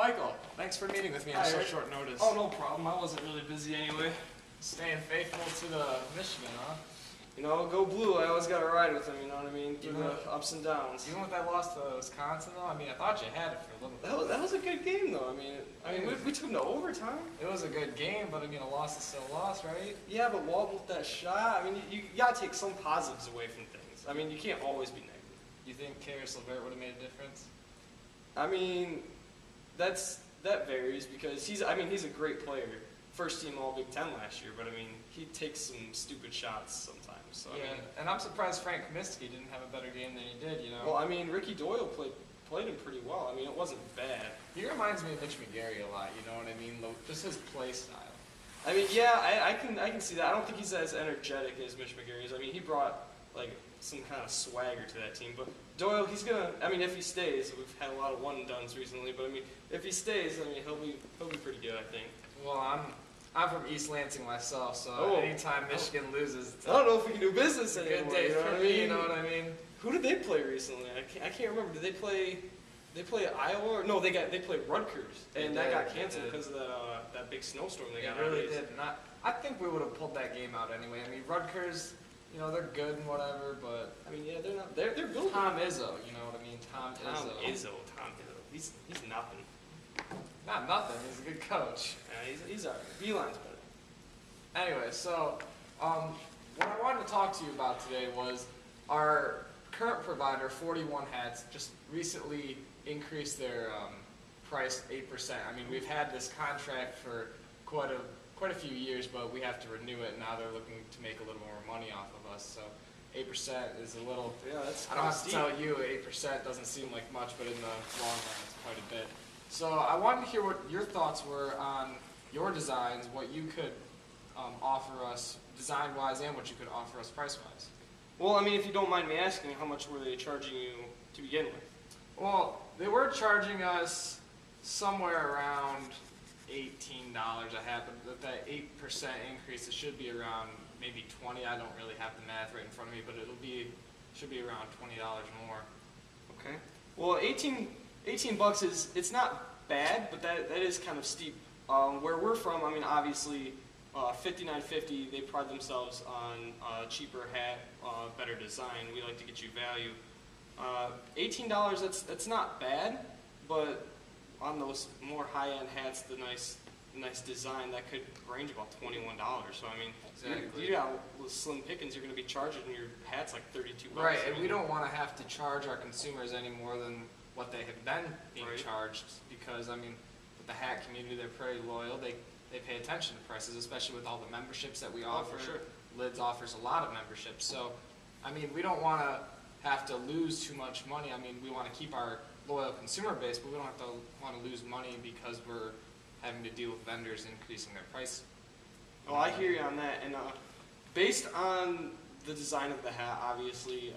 Michael, thanks for meeting with me on such short notice. Oh, no problem. I wasn't really busy anyway. Staying faithful to the Michigan, huh? You know, go blue. I always got to ride with them, you know what I mean? Through the ups and downs. Even with that loss to Wisconsin, though, I mean, I thought you had it for a little bit. That was a good game, though. I mean, we took them to overtime. It was a good game, but I mean, a loss is still a loss, right? Yeah, but Walton with that shot, I mean, you got to take some positives away from things. I mean, you can't always be negative. You think Karis LeVert would have made a difference? I mean, that varies because he's a great player. First team All Big Ten last year, but I mean, he takes some stupid shots sometimes. So, yeah, I mean, and I'm surprised Frank Kaminsky didn't have a better game than he did, you know? Well, I mean, Ricky Doyle played him pretty well. I mean, it wasn't bad. He reminds me of Mitch McGarry a lot, you know what I mean? Just his play style. I mean, yeah, I can see that. I don't think he's as energetic as Mitch McGarry is. I mean, he brought like some kind of swagger to that team. But Doyle, he's gonna. I mean, if he stays, we've had a lot of one and dones recently. But I mean, if he stays, I mean, he'll be pretty good, I think. Well, I'm from East Lansing myself, so anytime Michigan loses, I don't know if we can do business it's a anymore. good day you know for what I me. mean? You know what I mean? Who did they play recently? I can't remember. Did they play? They play Iowa? No, they played Rutgers, and that got canceled because of that big snowstorm they got. It really did. I think we would have pulled that game out anyway. I mean, Rutgers, you know, they're good and whatever, but I mean, yeah, they're not. They're building. Tom Izzo, you know what I mean? Tom Izzo. Tom Izzo. He's nothing. Not nothing. He's a good coach. Yeah, he's alright. Beeline's better. Anyway, so what I wanted to talk to you about today was our current provider, 41 Hats, just recently increased their price 8%. I mean, we've had this contract for quite a few years, but we have to renew it, and now they're looking to make a little more money off of us. So 8% is a little. Yeah, that's. I don't have to tell you, 8% doesn't seem like much, but in the long run, it's quite a bit. So I wanted to hear what your thoughts were on your designs, what you could offer us design-wise, and what you could offer us price-wise. Well, I mean, if you don't mind me asking, how much were they charging you to begin with? Well, they were charging us somewhere around $18 a hat, but with that 8% increase, it should be around maybe 20. I don't really have the math right in front of me, but should be around $20 more. Okay. Well, 18 bucks it's not bad, but that is kind of steep. Where we're from, I mean, obviously, 5950, they pride themselves on cheaper hat, better design. We like to get you value. $18, that's not bad, but on those more high-end hats, the nice design, that could range about $21. So I mean, exactly. You got slim pickings. You're going to be charging your hats like $32. Right, and we don't want to have to charge our consumers any more than what they have been being charged, because I mean, with the hat community, they're pretty loyal. They pay attention to prices, especially with all the memberships that we offer. For sure. Lids offers a lot of memberships, so I mean, we don't want to have to lose too much money. I mean, we want to keep our loyal consumer base, but we don't have to want to lose money because we're having to deal with vendors increasing their price. Oh, I hear you on that. And based on the design of the hat, obviously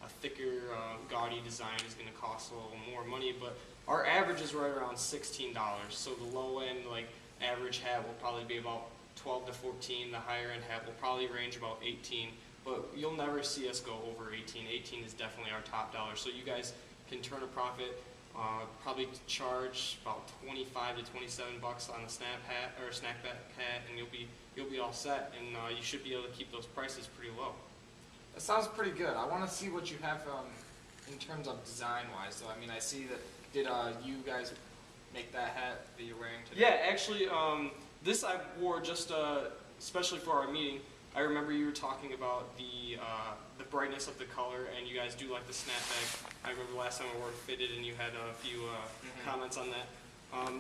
a thicker, gaudy design is going to cost a little more money, but our average is right around $16. So the low end, like average hat, will probably be about 12 to 14. The higher end hat will probably range about 18. But you'll never see us go over 18. 18 is definitely our top dollar. So you guys can turn a profit. Probably charge about 25 to 27 bucks on a snapback hat, and you'll be all set. And you should be able to keep those prices pretty low. That sounds pretty good. I want to see what you have in terms of design-wise. So I mean, I see that. Did you guys make that hat that you're wearing today? Yeah, actually, this I wore just especially for our meeting. I remember you were talking about the brightness of the color, and you guys do like the snapback. I remember last time I wore it fitted, and you had a few comments on that.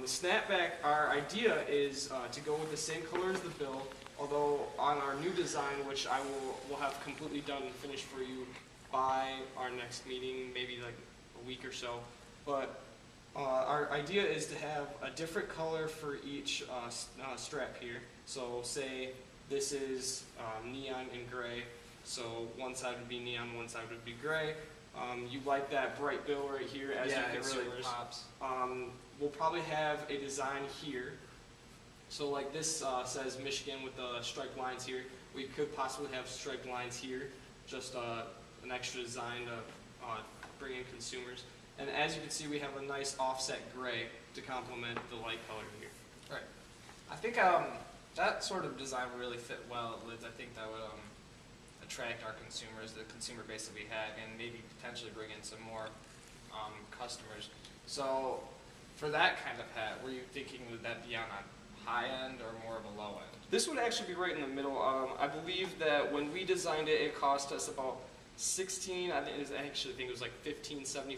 The snapback, our idea is to go with the same color as the bill, although on our new design, which will have completely done and finished for you by our next meeting, maybe like a week or so. But our idea is to have a different color for each strap here. So say this is neon and gray, so one side would be neon, one side would be gray. You like that bright bill right here as your consumers. It really pops. We'll probably have a design here. So like this says Michigan with the striped lines here. We could possibly have striped lines here, just an extra design to bring in consumers. And as you can see, we have a nice offset gray to complement the light color here. Right. I think that sort of design would really fit well at Lids. I think that would attract our consumers, the consumer base that we have, and maybe potentially bring in some more customers. So for that kind of hat, were you thinking would that be on a high end or more of a low end? This would actually be right in the middle. I believe that when we designed it, it cost us about 16. I actually think it was like 15.75.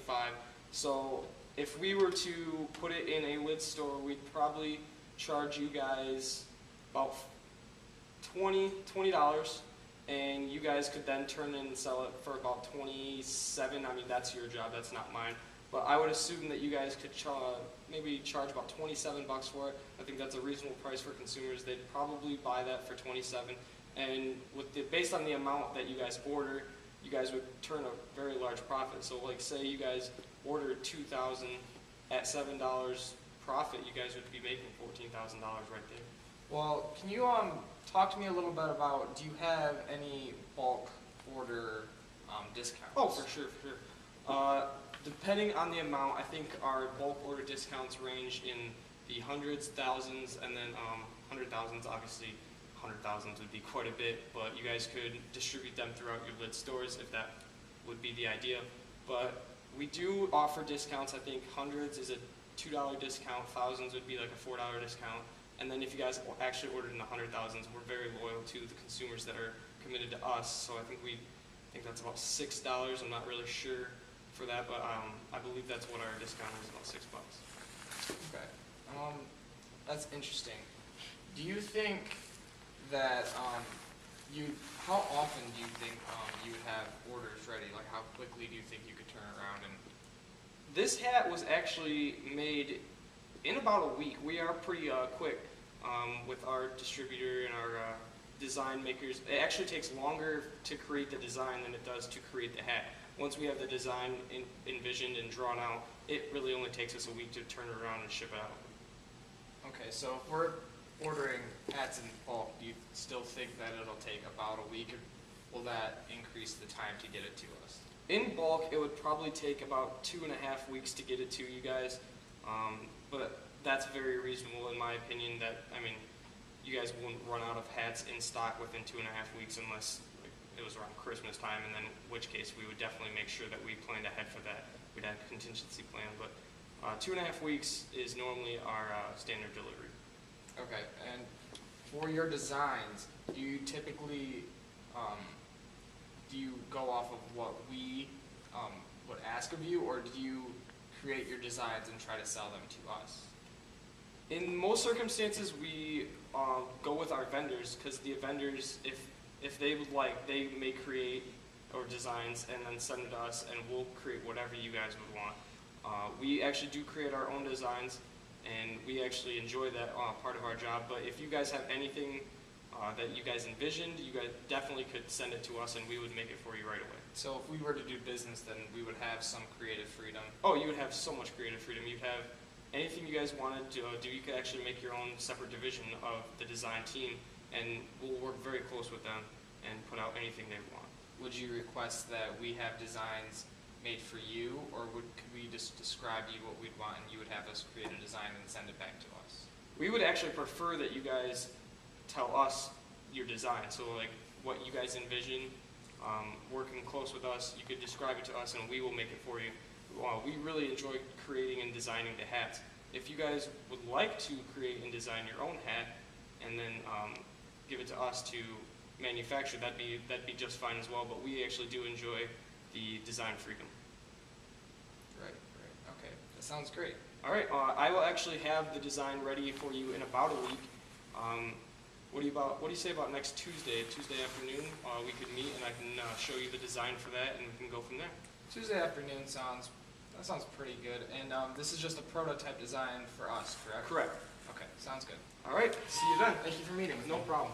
So if we were to put it in a lid store, we'd probably charge you guys about $20, and you guys could then turn in and sell it for about 27. I mean, that's your job, that's not mine. But I would assume that you guys could maybe charge about 27 bucks for it. I think that's a reasonable price for consumers. They'd probably buy that for 27. And based on the amount that you guys order, you guys would turn a very large profit. So like say you guys ordered 2,000 at $7 profit, you guys would be making $14,000 right there. Well, can you talk to me a little bit about, do you have any bulk order discounts? Oh, for sure, for sure. Depending on the amount, I think our bulk order discounts range in the hundreds, thousands, and then 100,000s. Obviously, 100,000s would be quite a bit, but you guys could distribute them throughout your lid stores if that would be the idea. But we do offer discounts. I think hundreds is a $2 discount, thousands would be like a $4 discount. And then if you guys actually ordered in the 100,000s, we're very loyal to the consumers that are committed to us. So I think that's about $6. I'm not really sure for that, but I believe that's what our discount is, about $6. Okay. That's interesting. Do you think that how often do you think you would have orders ready? Like how quickly do you think you could turn around and? This hat was actually made in about a week. We are pretty quick with our distributor and our design makers. It actually takes longer to create the design than it does to create the hat. Once we have the design envisioned and drawn out, it really only takes us a week to turn it around and ship it out. Okay, so if we're ordering hats in bulk, do you still think that it'll take about a week, or will that increase the time to get it to us? In bulk, it would probably take about 2.5 weeks to get it to you guys, but that's very reasonable in my opinion. You guys wouldn't run out of hats in stock within 2.5 weeks unless it was around Christmas time, and then in which case we would definitely make sure that we planned ahead for that. We'd have a contingency plan, but 2.5 weeks is normally our standard delivery. Okay, and for your designs, do you typically do you go off of what we would ask of you, or do you create your designs and try to sell them to us? In most circumstances, we go with our vendors, because the vendors, if they would like, they may create our designs and then send it to us, and we'll create whatever you guys would want. We actually do create our own designs, and we actually enjoy that part of our job. But if you guys have anything that you guys envisioned, you guys definitely could send it to us, and we would make it for you right away. So if we were to do business, then we would have some creative freedom. Oh, you would have so much creative freedom. You'd have anything you guys wanted to do. You could actually make your own separate division of the design team, and we'll work very close with them and put out anything they want. Would you request that we have designs made for you, or could we just describe you what we'd want and you would have us create a design and send it back to us? We would actually prefer that you guys tell us your design. So like what you guys envision, working close with us, you could describe it to us and we will make it for you. We really enjoy creating and designing the hats. If you guys would like to create and design your own hat and then give it to us to manufacture, that'd be just fine as well, but we actually do enjoy the design freedom. Right, okay, that sounds great. All right, I will actually have the design ready for you in about a week. What do you say about next Tuesday afternoon? We could meet and I can show you the design for that, and we can go from there. Tuesday afternoon sounds pretty good. And this is just a prototype design for us, correct? Correct. Okay, sounds good. All right, see you then. Thank you for meeting with me. No problem.